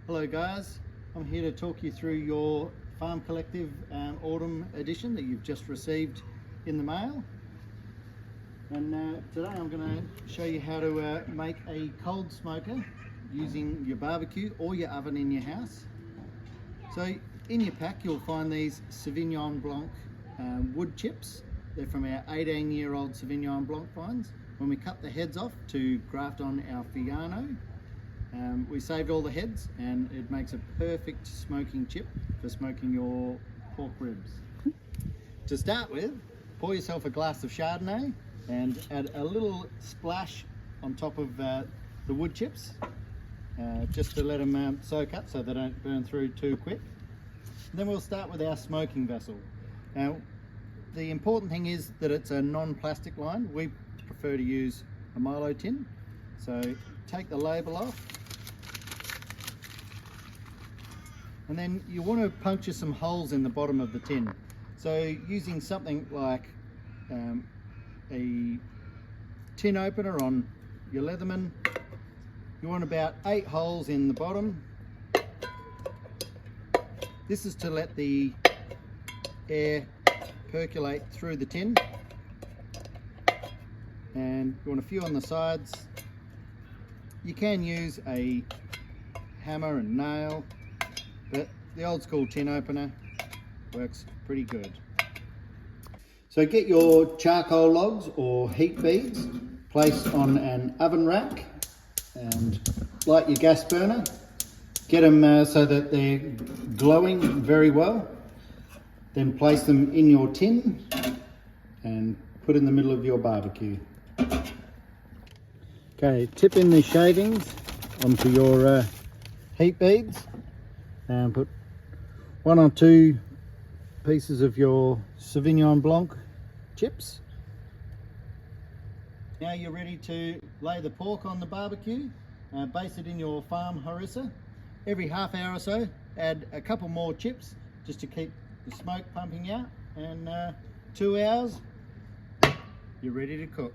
Hello guys, I'm here to talk you through your Farm Collective Autumn edition that you've just received in the mail. And today I'm going to show you how to make a cold smoker using your barbecue or your oven in your house. So in your pack you'll find these Sauvignon Blanc wood chips. They're from our 18-year-old Sauvignon Blanc vines. When we cut the heads off to graft on our Fiano, we saved all the heads and it makes a perfect smoking chip for smoking your pork ribs. To start with, pour yourself a glass of Chardonnay and add a little splash on top of the wood chips, just to let them soak up so they don't burn through too quick. And then we'll start with our smoking vessel. Now, the important thing is that it's a non-plastic line. We prefer to use a Milo tin. So take the label off, and then you want to puncture some holes in the bottom of the tin. So using something like a tin opener on your leatherman, you want about 8 holes in the bottom. This is to let the air percolate through the tin, and you want a few on the sides. You can use a hammer and nail, but the old school tin opener works pretty good. So get your charcoal logs or heat beads, place on an oven rack and light your gas burner. Get them so that they're glowing very well. Then place them in your tin and put in the middle of your barbecue. Okay, tip in the shavings onto your heat beads and put 1 or 2 pieces of your Sauvignon Blanc chips. Now you're ready to lay the pork on the barbecue. Base it in your farm harissa. Every half hour or so, add a couple more chips just to keep the smoke pumping out, and 2 hours, you're ready to cook.